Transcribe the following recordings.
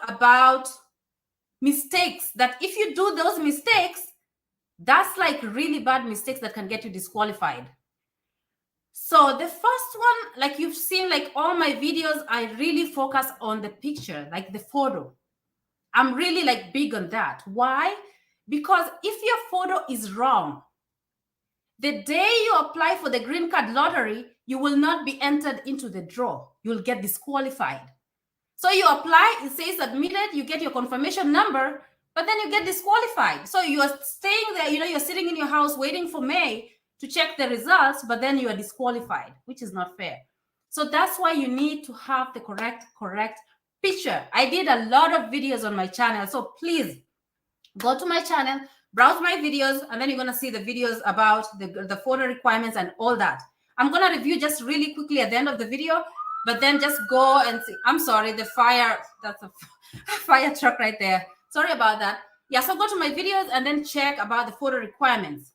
about mistakes, that if you do those mistakes, that's like really bad mistakes that can get you disqualified. So the first one, like you've seen, like all my videos, I really focus on the picture, like the photo. I'm really like big on that. Why? Because if your photo is wrong, the day you apply for the green card lottery, you will not be entered into the draw. You'll get disqualified. So you apply, it says admitted, you get your confirmation number, but then you get disqualified. So you are staying there, you're sitting in your house waiting for May to check the results, but then you are disqualified, which is not fair. So that's why you need to have the correct picture. I did a lot of videos on my channel, so please go to my channel, browse my videos, and then you're going to see the videos about the photo requirements and all that. I'm going to review just really quickly at the end of the video, but then just go and see. I'm sorry, the fire, that's a fire truck right there. Sorry about that. Yeah, so go to my videos and then check about the photo requirements.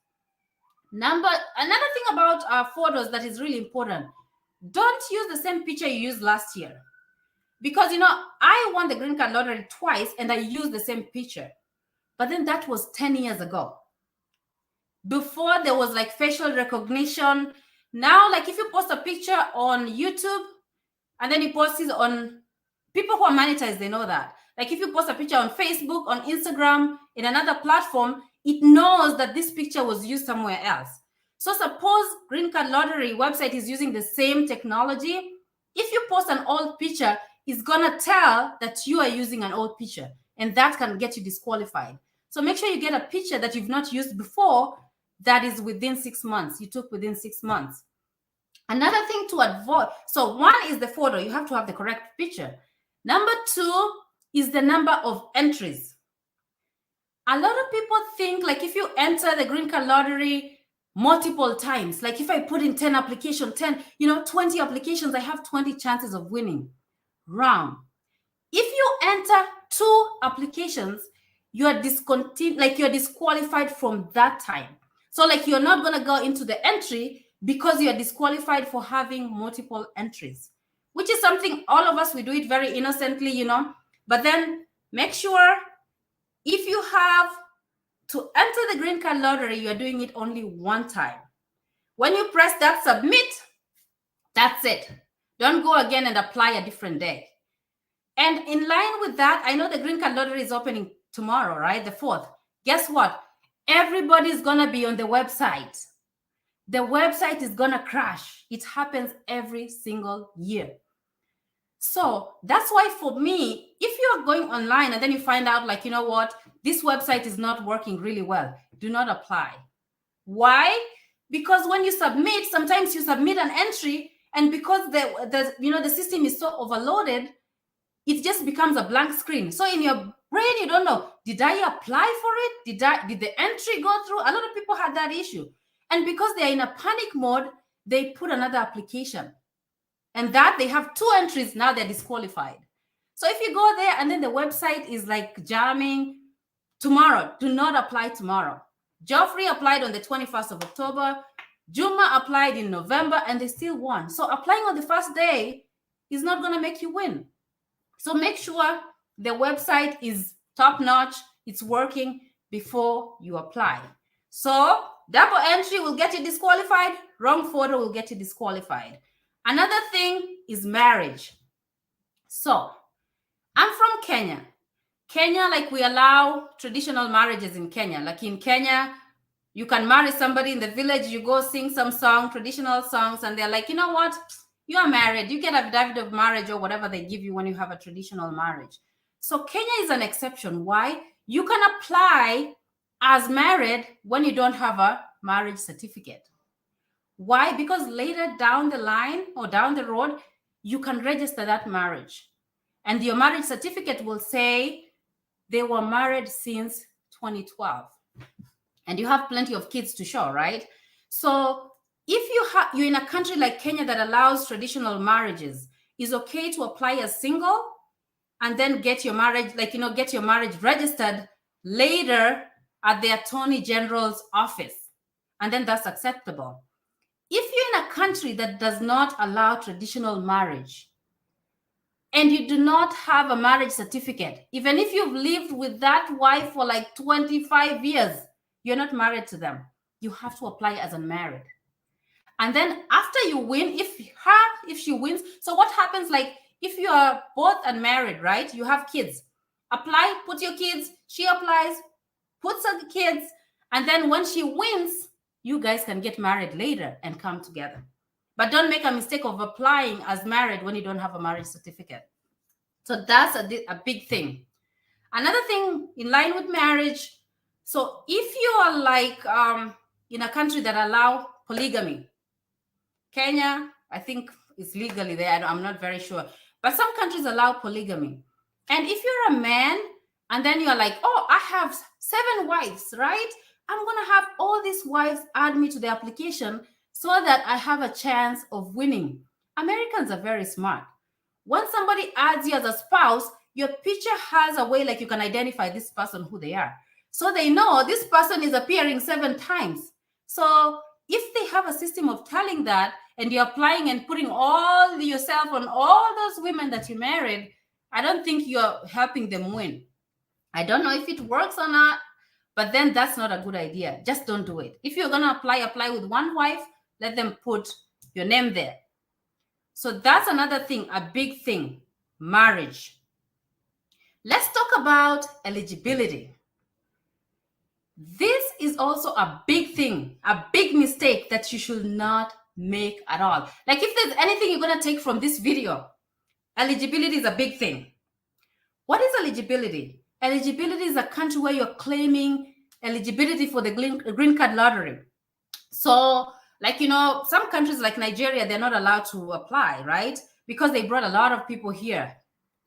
Another thing about photos that is really important, don't use the same picture you used last year. Because, I won the green card lottery twice and I used the same picture. But then that was 10 years ago. Before there was like facial recognition. Now, like if you post a picture on YouTube and then you post it on, people who are monetized, they know that. Like if you post a picture on Facebook, on Instagram, in another platform, it knows that this picture was used somewhere else. So suppose Green Card Lottery website is using the same technology. If you post an old picture, it's gonna tell that you are using an old picture, and that can get you disqualified. So make sure you get a picture that you've not used before that is within 6 months. You took within 6 months. Another thing to avoid, so one is the photo. You have to have the correct picture. Number 2 is the number of entries. A lot of people think like if you enter the Green Card Lottery multiple times, like if I put in 10 applications, 20 applications, I have 20 chances of winning. Wrong. If you enter 2 applications, you're disqualified from that time. So like you're not going to go into the entry because you're disqualified for having multiple entries, which is something all of us, we do it very innocently, but then make sure if you have to enter the Green Card Lottery, you're doing it only one time. When you press that submit, that's it. Don't go again and apply a different day. And in line with that, I know the Green Card Lottery is opening tomorrow, right? The 4th. Guess what? Everybody's going to be on the website. The website is going to crash. It happens every single year. So that's why for me, if you're going online and then you find out like, this website is not working really well, do not apply. Why? Because when you submit, sometimes you submit an entry, and because the system is so overloaded, it just becomes a blank screen. So in your brain, you don't know, did I apply for it? Did the entry go through? A lot of people had that issue. And because they're in a panic mode, they put another application. And that they have 2 entries, now they're disqualified. So if you go there and then the website is like jamming, tomorrow, do not apply tomorrow. Geoffrey applied on the 21st of October. Juma applied in November and they still won. So applying on the first day is not going to make you win. So make sure the website is top notch, it's working before you apply. So double entry will get you disqualified, wrong photo will get you disqualified. Another thing is marriage. So I'm from Kenya. Kenya, like we allow traditional marriages in Kenya. Like in Kenya, you can marry somebody in the village, you go sing some song, traditional songs, and they're like, you know what? You are married. You get a affidavit of marriage or whatever they give you when you have a traditional marriage. So Kenya is an exception. Why? You can apply as married when you don't have a marriage certificate. Why? Because later down the line or down the road, you can register that marriage. And your marriage certificate will say they were married since 2012. And you have plenty of kids to show, right? So if you're in a country like Kenya that allows traditional marriages, it's okay to apply as single and then get your marriage, get your marriage registered later at the Attorney General's office. And then that's acceptable. If you're in a country that does not allow traditional marriage, and you do not have a marriage certificate, even if you've lived with that wife for like 25 years, you're not married to them. You have to apply as unmarried. And then after you win, if she wins, so what happens, like if you are both unmarried, right? You have kids. Apply, put your kids, she applies, puts her kids, and then when she wins, you guys can get married later and come together. But don't make a mistake of applying as married when you don't have a marriage certificate. So that's a big thing. Another thing in line with marriage, so if you are like in a country that allow polygamy, Kenya, I think is legally there, I'm not very sure, but some countries allow polygamy. And if you're a man and then you're like, oh, I have 7 wives, right? I'm going to have all these wives add me to the application so that I have a chance of winning. Americans are very smart. When somebody adds you as a spouse, your picture has a way like you can identify this person, who they are. So they know this person is appearing 7 times. So if they have a system of telling that, and you're applying and putting all yourself on all those women that you married, I don't think you're helping them win. I don't know if it works or not, but then that's not a good idea. Just don't do it. If you're going to apply with one wife, let them put your name there. So that's another thing, a big thing, marriage. Let's talk about eligibility. This is also a big thing, a big mistake that you should not make at all. Like if there's anything you're going to take from this video, eligibility is a big thing. What is eligibility? Eligibility is a country where you're claiming eligibility for the green card lottery. So like, you know, some countries like Nigeria, they're not allowed to apply, right? Because they brought a lot of people here,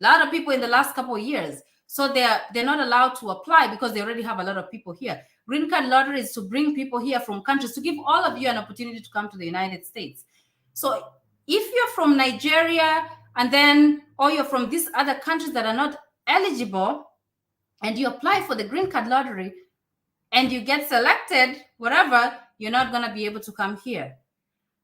a lot of people in the last couple of years. So they're not allowed to apply because they already have a lot of people here. Green card lottery is to bring people here from countries, to give all of you an opportunity to come to the United States. So if you're from Nigeria and then, or you're from these other countries that are not eligible, and you apply for the green card lottery and you get selected, whatever, you're not going to be able to come here.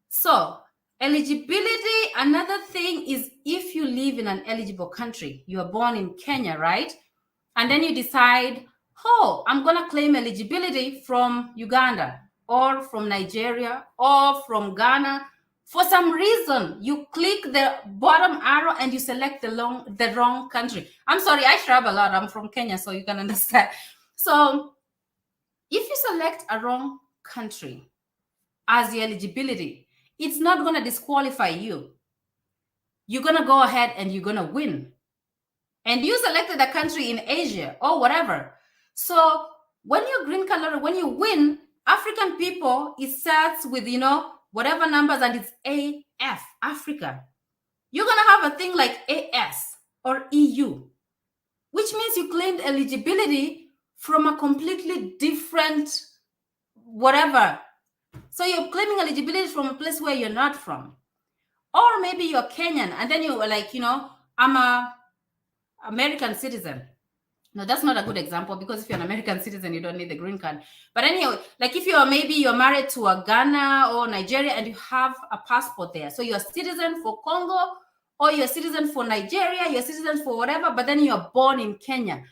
So eligibility, another thing is if you live in an eligible country, you are born in Kenya, right? And then you decide, oh, I'm going to claim eligibility from Uganda or from Nigeria or from Ghana. For some reason, you click the bottom arrow and you select the wrong country. I'm sorry, I travel a lot. I'm from Kenya, so you can understand. So if you select a wrong country as the eligibility, it's not going to disqualify you. You're going to go ahead and you're going to win. And you selected a country in Asia or whatever. So when you're green card, when you win, African people, it starts with, you know, whatever numbers, and it's AF, Africa. You're going to have a thing like AS or EU, which means you claimed eligibility from a completely different whatever. So you're claiming eligibility from a place where you're not from. Or maybe you're Kenyan and then you're like, you know, I'm a American citizen. No, that's not a good example, because if you're an American citizen, you don't need the green card. But anyway, like if you're married to a Ghana or Nigeria and you have a passport there. So you're a citizen for Congo, or you're a citizen for Nigeria, you're a citizen for whatever, but then you're born in Kenya.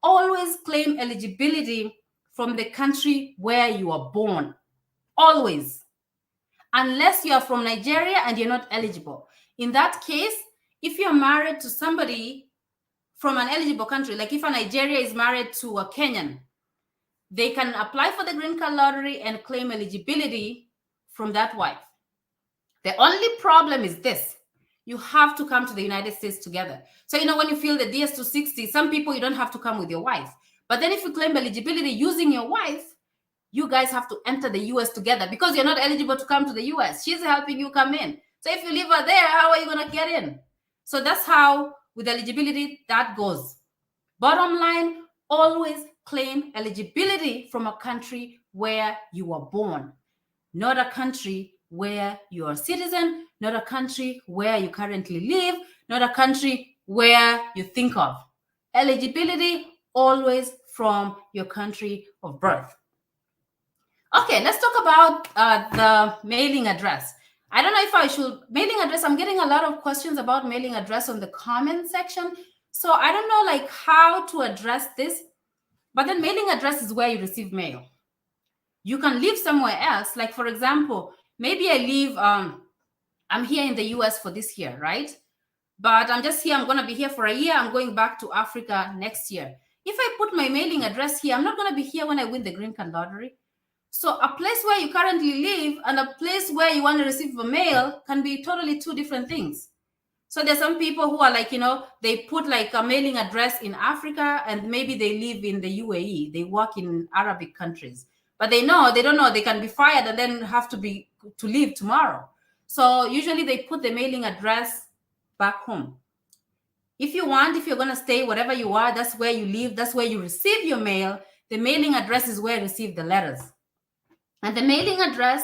Always claim eligibility from the country where you are born. Always. Unless you are from Nigeria and you're not eligible. In that case, if you're married to somebody from an eligible country, like if a Nigeria is married to a Kenyan, they can apply for the green card lottery and claim eligibility from that wife. The only problem is this: you have to come to the United States together. So, you know, when you fill the DS-260, some people, you don't have to come with your wife. But then if you claim eligibility using your wife, you guys have to enter the US together, because you're not eligible to come to the US. She's helping you come in. So if you leave her there, how are you going to get in? So that's how, with eligibility, that goes. Bottom line, always claim eligibility from a country where you were born, not a country where you're a citizen, not a country where you currently live, not a country where you think of. Eligibility always from your country of birth. Okay, let's talk about the mailing address. I don't know if I should mailing address. I'm getting a lot of questions about mailing address on the comment section. So I don't know like how to address this, but then mailing address is where you receive mail. You can live somewhere else. Like for example, maybe I live, I'm here in the US for this year, right? But I'm just here, I'm gonna be here for a year. I'm going back to Africa next year. If I put my mailing address here, I'm not gonna be here when I win the green card lottery. So a place where you currently live and a place where you want to receive a mail can be totally two different things. So there's some people who are like, they put like a mailing address in Africa and maybe they live in the UAE. They work in Arabic countries, but they don't know they can be fired and then have to leave tomorrow. So usually they put the mailing address back home. If you're going to stay wherever you are, that's where you live, that's where you receive your mail. The mailing address is where you receive the letters. And the mailing address,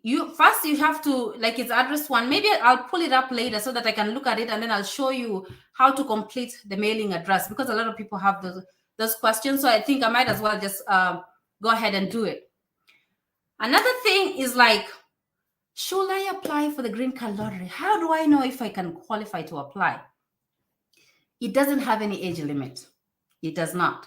you have to, like, it's address one. Maybe I'll pull it up later so that I can look at it and then I'll show you how to complete the mailing address, because a lot of people have those questions. So I think I might as well just go ahead and do it. Another thing is like, should I apply for the green card lottery? How do I know if I can qualify to apply? It doesn't have any age limit. It does not.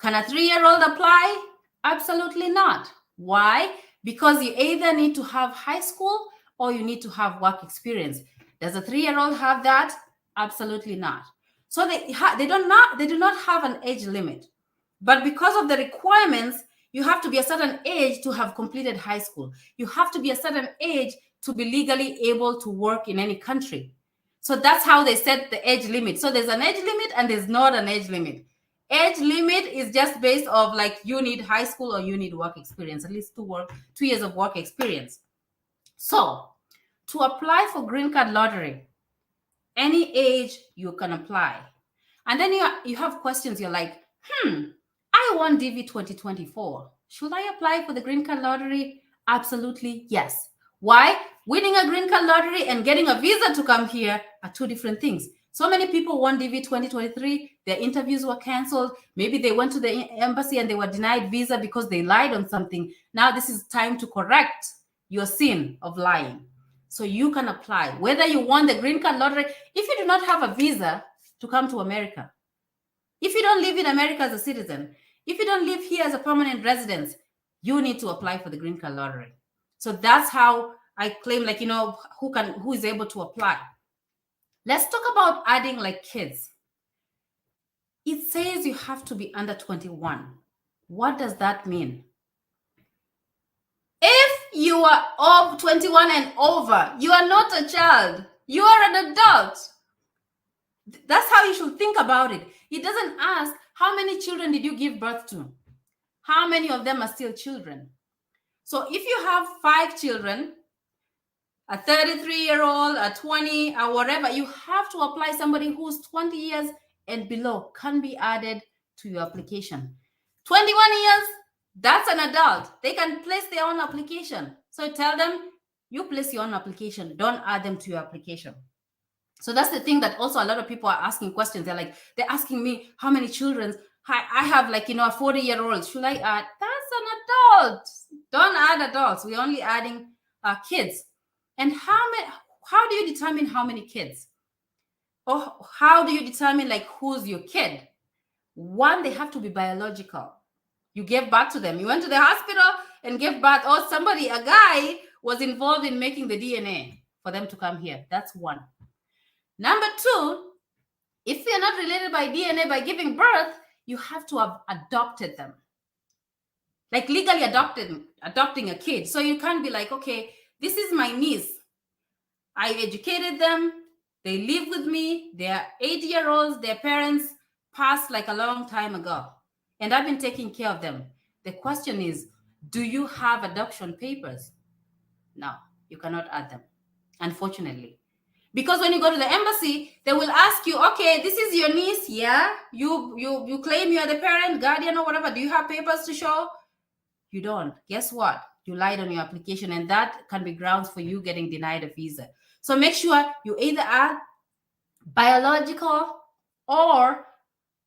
Can a 3-year-old apply? Absolutely not. Why? Because you either need to have high school or you need to have work experience. Does a 3-year-old have that? Absolutely not. So they do not have an age limit. But because of the requirements, you have to be a certain age to have completed high school. You have to be a certain age to be legally able to work in any country. So that's how they set the age limit. So there's an age limit and there's not an age limit. Age limit is just based off like you need high school or you need work experience, at least 2 years of work experience. So to apply for green card lottery, any age you can apply. And then you have questions. You're like, I want DV 2024. Should I apply for the green card lottery? Absolutely yes. Why? Winning a green card lottery and getting a visa to come here are two different things. So many people won DV 2023. Their interviews were canceled. Maybe they went to the embassy and they were denied visa because they lied on something. Now this is time to correct your sin of lying. So you can apply. Whether you won the green card lottery, if you do not have a visa to come to America, if you don't live in America as a citizen, if you don't live here as a permanent resident, you need to apply for the green card lottery. So that's how I claim, like, who is able to apply. Let's talk about adding like kids. It says you have to be under 21. What does that mean? If you are of 21 and over, you are not a child. You are an adult. That's how you should think about it. It doesn't ask how many children did you give birth to? How many of them are still children? So if you have 5 children, a 33-year-old, a 20, or whatever, you have to apply. Somebody who's 20 years and below can be added to your application. 21 years, that's an adult. They can place their own application. So tell them, you place your own application. Don't add them to your application. So that's the thing that also a lot of people are asking questions. They're asking me, how many children? I have like, a 40-year-old. Should I add? That's an adult. Don't add adults. We're only adding kids. And how do you determine how many kids? Or how do you determine like who's your kid? One, they have to be biological. You gave birth to them. You went to the hospital and gave birth, or a guy was involved in making the DNA for them to come here. That's one. Number 2, if you're not related by DNA by giving birth, you have to have adopted them. Like legally adopting a kid. So you can't be like, okay, this is my niece. I educated them. They live with me. They're 8-year-olds. Their parents passed like a long time ago. And I've been taking care of them. The question is, do you have adoption papers? No, you cannot add them, unfortunately. Because when you go to the embassy, they will ask you, okay, this is your niece, yeah? You claim you are the parent, guardian, or whatever. Do you have papers to show? You don't. Guess what? You lied on your application, and that can be grounds for you getting denied a visa. So make sure you either add biological or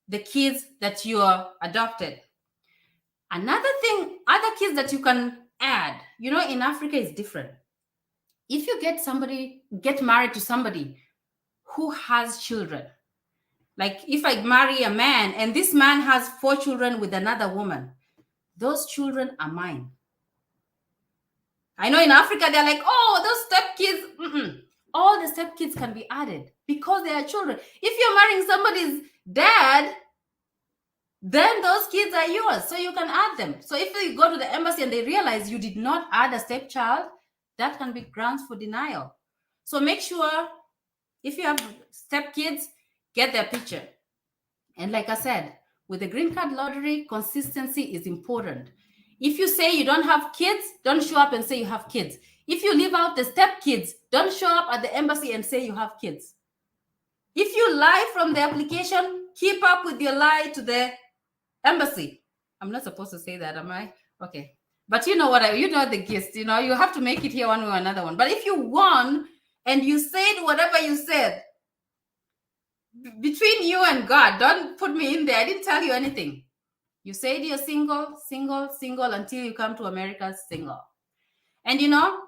the kids that you are adopted. Another thing, other kids that you can add, in Africa is different. if you get married to somebody who has children, like if I marry a man and this man has 4 children with another woman, those children are mine. I know in Africa, they're like, oh, those stepkids. All the stepkids can be added because they are children. If you're marrying somebody's dad, then those kids are yours, so you can add them. So if you go to the embassy and they realize you did not add a stepchild, that can be grounds for denial. So make sure if you have stepkids, get their picture. And like I said, with the green card lottery, consistency is important. If you say you don't have kids, don't show up and say you have kids. If you leave out the stepkids, don't show up at the embassy and say you have kids. If you lie from the application, keep up with your lie to the embassy. I'm not supposed to say that, am I? Okay. But you know what? You know the gist. You know, you have to make it here one way or another one. But if you won and you said whatever you said, between you and God, don't put me in there. I didn't tell you anything. You said you're single until you come to America single. And you know,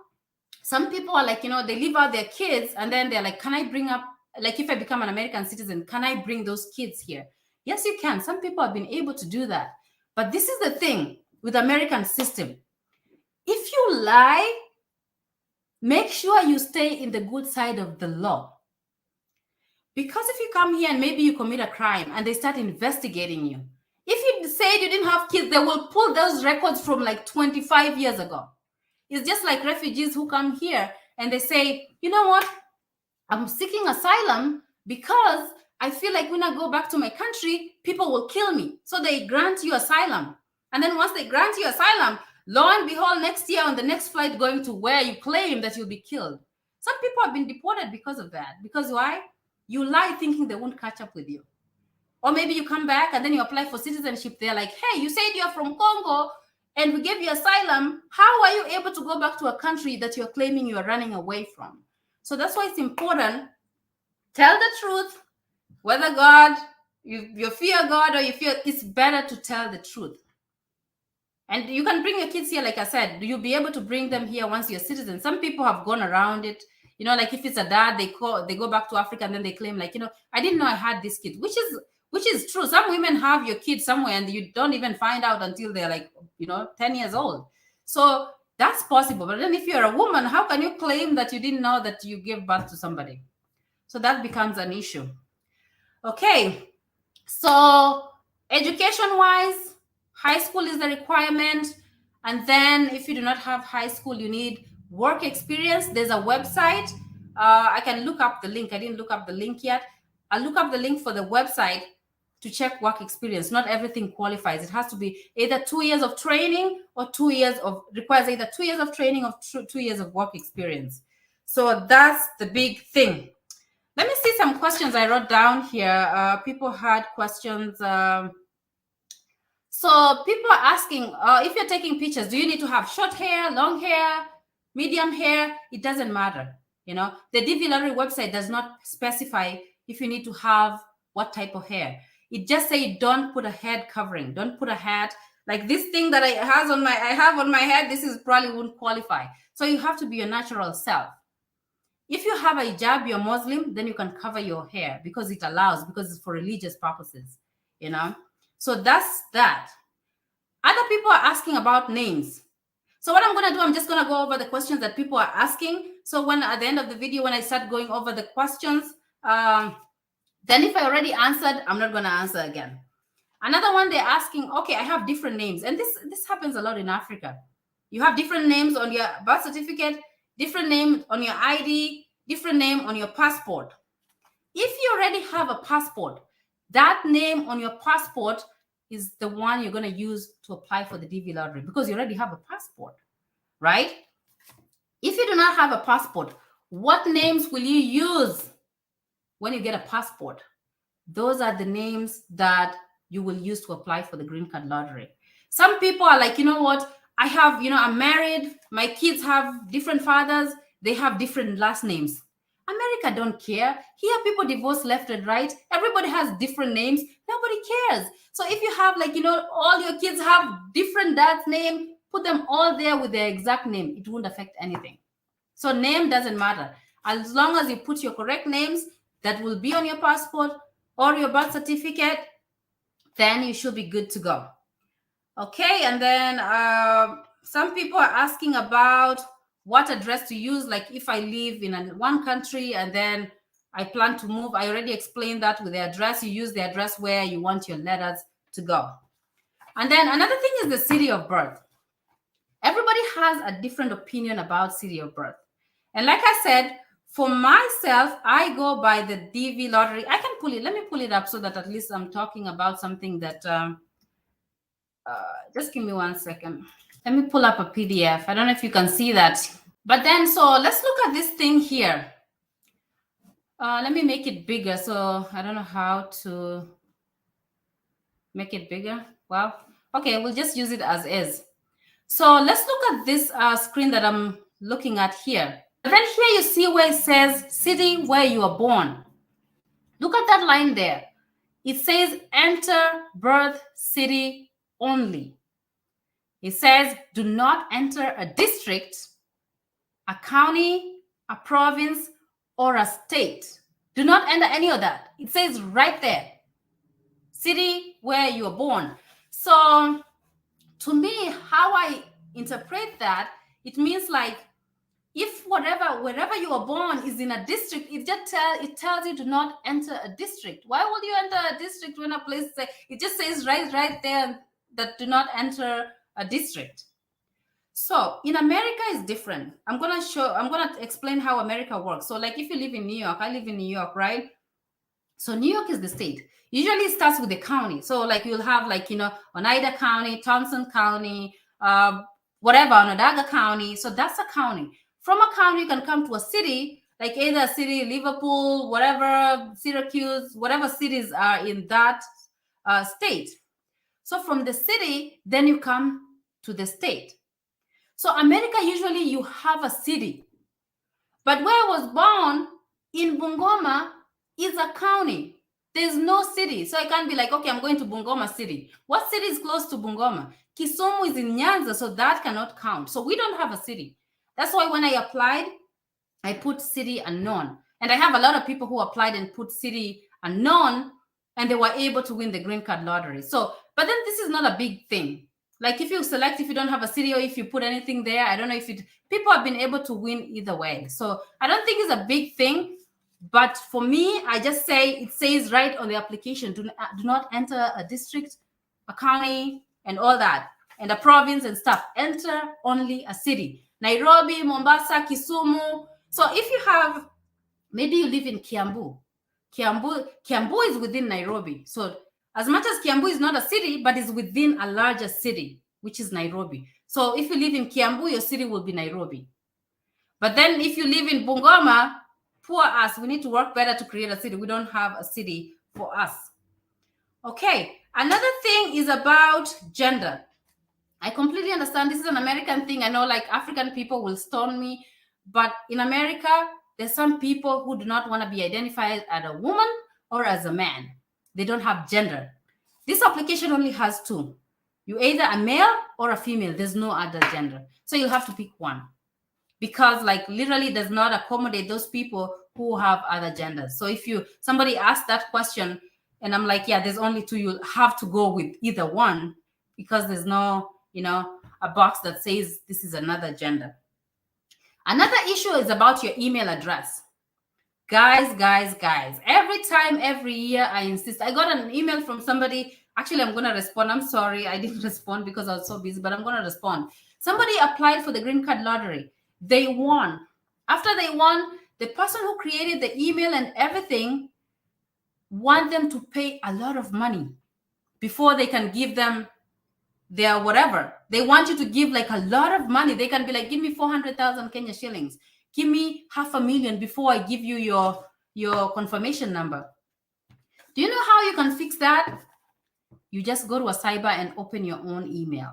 some people are like, you know, they leave out their kids and then they're like, can I bring up, like if I become an American citizen, can I bring those kids here? Yes, you can. Some people have been able to do that. But this is the thing with the American system. If you lie, make sure you stay in the good side of the law. Because if you come here and maybe you commit a crime and they start investigating you, if you say you didn't have kids, they will pull those records from like 25 years ago. It's just like refugees who come here and they say, you know what, I'm seeking asylum because I feel like when I go back to my country, people will kill me. So they grant you asylum. And then once they grant you asylum, lo and behold, next year on the next flight going to where you claim that you'll be killed. Some people have been deported because of that. Because why? You lie thinking they won't catch up with you. Or maybe you come back and then you apply for citizenship. They're like, hey, you said you're from Congo and we gave you asylum. How are you able to go back to a country that you're claiming you're running away from? So that's why it's important. Tell the truth. Whether God, you fear God or you fear, it's better to tell the truth. And you can bring your kids here, like I said. You'll be able to bring them here once you're a citizen. Some people have gone around it. You know, like if it's a dad, they go back to Africa and then they claim like, you know, I didn't know I had this kid, which is true. Some women have your kid somewhere and you don't even find out until they're like, you know, 10 years old. So that's possible. But then if you're a woman, how can you claim that you didn't know that you gave birth to somebody? So that becomes an issue. Okay. So education-wise, high school is the requirement. And then if you do not have high school, you need work experience. There's a website. I can look up the link. I didn't look up the link yet. I'll look up the link for the website to check work experience. Not everything qualifies. It has to be either 2 years of training or requires either 2 years of training or 2 years of work experience. So that's the big thing. Let me see some questions I wrote down here. People had questions. So people are asking, if you're taking pictures, do you need to have short hair, long hair, medium hair? It doesn't matter. You know, the DV lottery website does not specify if you need to have what type of hair. It just say don't put a head covering. Don't put a hat. Like this thing that I have on my head, this is probably wouldn't qualify. So you have to be your natural self. If you have a hijab, you're Muslim, then you can cover your hair because it allows, because it's for religious purposes, you know. So that's that. Other people are asking about names. So what I'm going to do, I'm just going to go over the questions that people are asking. So when at the end of the video, when I start going over the questions, then if I already answered, I'm not going to answer again. Another one, they're asking, okay, I have different names. And this happens a lot in Africa. You have different names on your birth certificate, different name on your ID, different name on your passport. If you already have a passport, that name on your passport is the one you're going to use to apply for the DV lottery because you already have a passport, right? If you do not have a passport, what names will you use when you get a passport? Those are the names that you will use to apply for the green card lottery. Some people are like, you know what? I have, you know, I'm married. My kids have different fathers. They have different last names. America don't care. Here, people divorce left and right. Everybody has different names. Nobody cares. So if you have, like, you know, all your kids have different dad's name, put them all there with their exact name. It won't affect anything. So name doesn't matter. As long as you put your correct names that will be on your passport or your birth certificate, then you should be good to go. Okay, and then some people are asking about what address to use, like if I live in one country and then I plan to move. I already explained that with the address. You use the address where you want your letters to go. And then another thing is the city of birth. Everybody has a different opinion about city of birth. And like I said, for myself, I go by the DV lottery. I can pull it. Let me pull it up so that at least I'm talking about something that, just give me 1 second. Let me pull up a PDF. I don't know if you can see that. But then, so let's look at this thing here. Let me make it bigger. So I don't know how to make it bigger. Well, okay, we'll just use it as is. So let's look at this screen that I'm looking at here. Then here you see where it says city where you are born. Look at that line there. It says enter birth city only. It says do not enter a district, a county, a province, or a state. Do not enter any of that. It says right there, city where you are born. So to me, how I interpret that, it means like if wherever you are born is in a district, it tells you do not enter a district. Why would you enter a district when a place it just says right there that do not enter a district? So in America is different. I'm gonna explain how America works. So like if you live in New York, I live in New York, right? So New York is the state. Usually it starts with the county. So like you'll have like, Oneida County, Thompson County, whatever, Onondaga County. So that's a county. From a county, you can come to a city, like either a city, Liverpool, whatever, Syracuse, whatever cities are in that state. So from the city, then you come to the state. So America, usually you have a city. But where I was born, in Bungoma, is a county. There's no city. So I can't be like, okay, I'm going to Bungoma City. What city is close to Bungoma? Kisumu is in Nyanza, so that cannot count. So we don't have a city. That's why when I applied, I put city unknown. And I have a lot of people who applied and put city unknown, and they were able to win the green card lottery. So, but then this is not a big thing. Like if you select, if you don't have a city or if you put anything there, I don't know if people have been able to win either way. So I don't think it's a big thing. But for me, I just say, it says right on the application, do not enter a district, a county, and all that, and a province and stuff. Enter only a city. Nairobi, Mombasa, Kisumu. So if you have, maybe you live in Kiambu. Kiambu is within Nairobi. So as much as Kiambu is not a city, but is within a larger city, which is Nairobi. So if you live in Kiambu, your city will be Nairobi. But then if you live in Bungoma, poor us, we need to work better to create a city. We don't have a city for us. Okay, another thing is about gender. I completely understand this is an American thing. I know like African people will stone me, but in America, there's some people who do not want to be identified as a woman or as a man. They don't have gender. This application only has two. You're either a male or a female. There's no other gender. So you'll have to pick one, because like literally does not accommodate those people who have other genders. So if somebody asks that question and I'm like, yeah, there's only two, you'll have to go with either one, because there's no, a box that says this is another gender. Another issue is about your email address. Guys, every time, every year, I insist. I got an email from somebody. Actually, I'm going to respond. I'm sorry, I didn't respond because I was so busy, but I'm going to respond. Somebody applied for the green card lottery. They won. After they won, the person who created the email and everything want them to pay a lot of money before they can give them their whatever. They want you to give like a lot of money. They can be like, give me 400,000 Kenya shillings. Give me $500,000 before I give you your confirmation number. Do you know how you can fix that? You just go to a cyber and open your own email.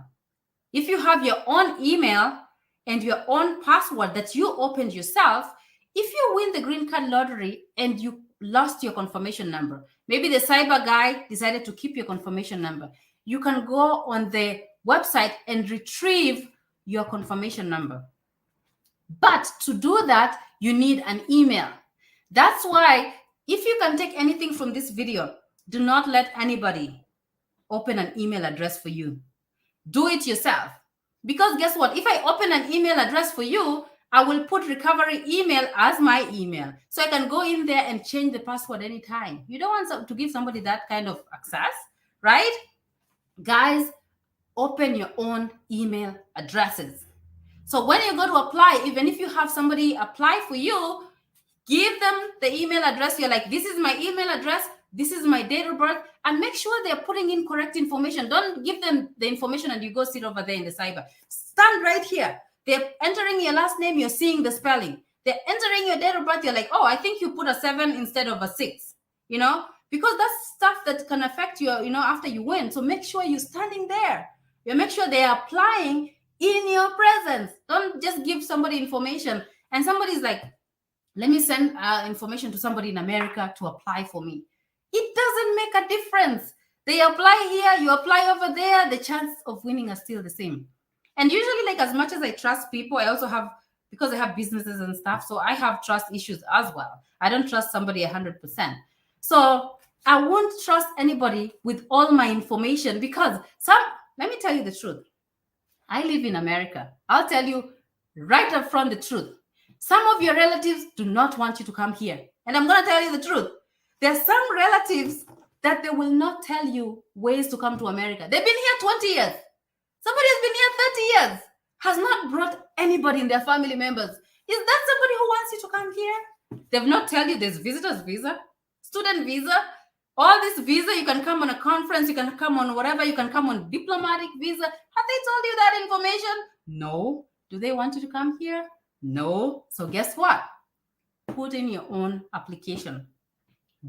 If you have your own email and your own password that you opened yourself, if you win the green card lottery and you lost your confirmation number, maybe the cyber guy decided to keep your confirmation number, you can go on the website and retrieve your confirmation number. But to do that, you need an email. That's why if you can take anything from this video, do not let anybody open an email address for you. Do it yourself. Because guess what? If I open an email address for you, I will put recovery email as my email. So I can go in there and change the password anytime. You don't want to give somebody that kind of access, right? Guys, open your own email addresses. So when you go to apply, even if you have somebody apply for you, give them the email address. You're like, this is my email address. This is my date of birth. And make sure they're putting in correct information. Don't give them the information and you go sit over there in the cyber. Stand right here. They're entering your last name. You're seeing the spelling. They're entering your date of birth. You're like, oh, I think you put a 7 instead of a 6, you know, because that's stuff that can affect you, you know, after you win. So make sure you're standing there. You make sure they're applying in your presence. Don't just give somebody information and somebody's like, let me send information to somebody in America to apply for me. It doesn't make a difference. They apply here, you apply over there, the chance of winning are still the same. And usually, like, as much as I trust people, I also have, because I have businesses and stuff, so I have trust issues as well. I don't trust somebody 100%. So I won't trust anybody with all my information because let me tell you the truth. I live in America. I'll tell you right up front the truth. Some of your relatives do not want you to come here. And I'm going to tell you the truth. There's some relatives that they will not tell you ways to come to America. They've been here 20 years. Somebody has been here 30 years, has not brought anybody in their family members. Is that somebody who wants you to come here? They've not tell you there's visitor's visa, student visa, all this visa. You can come on a conference, you can come on whatever, you can come on diplomatic visa. Have they told you that information? No. Do they want you to come here? No. So guess what? Put in your own application.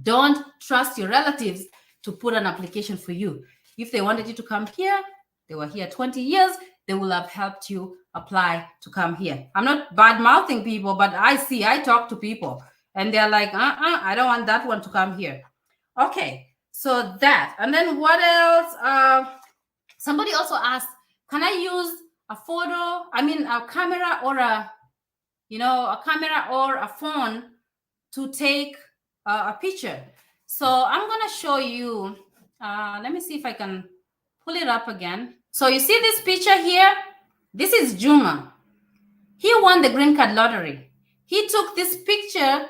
Don't trust your relatives to put an application for you. If they wanted you to come here, they were here 20 years, they will have helped you apply to come here. I'm not bad-mouthing people, but I talk to people, and they're like, I don't want that one to come here. Okay, so that. And then what else? Somebody also asked, can I use a camera or a camera or a phone to take a picture? So I'm going to show you. Let me see if I can pull it up again. So you see this picture here? This is Juma. He won the green card lottery. He took this picture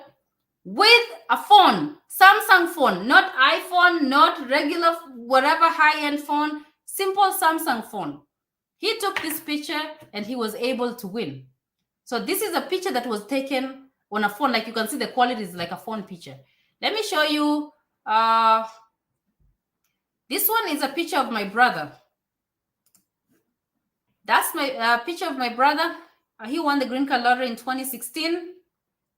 with a phone, Samsung phone, not iPhone, not regular, whatever high-end phone, simple Samsung phone. He took this picture and he was able to win. So this is a picture that was taken on a phone. Like you can see the quality is like a phone picture. Let me show you. This one is a picture of my brother. That's my picture of my brother. He won the green card lottery in 2016.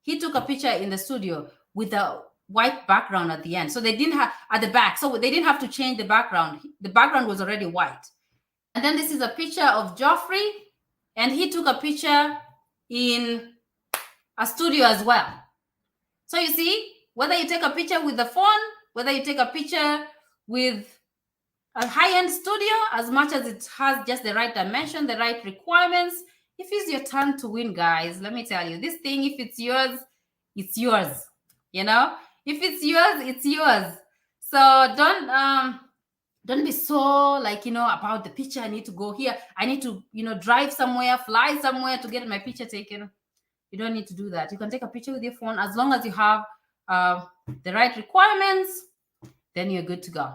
He took a picture in the studio with a white background at the end. So they didn't have at the back. So they didn't have to change the background. The background was already white. And then this is a picture of Joffrey. And he took a picture in a studio as well. So you see, whether you take a picture with the phone, whether you take a picture with a high-end studio, as much as it has just the right dimension, the right requirements, if it's your turn to win, guys, let me tell you, this thing, if it's yours, it's yours. You know, if it's yours, it's yours. So don't be so like, about the picture. I need to go here. I need to, drive somewhere, fly somewhere to get my picture taken. You don't need to do that. You can take a picture with your phone as long as you have the right requirements, then you're good to go.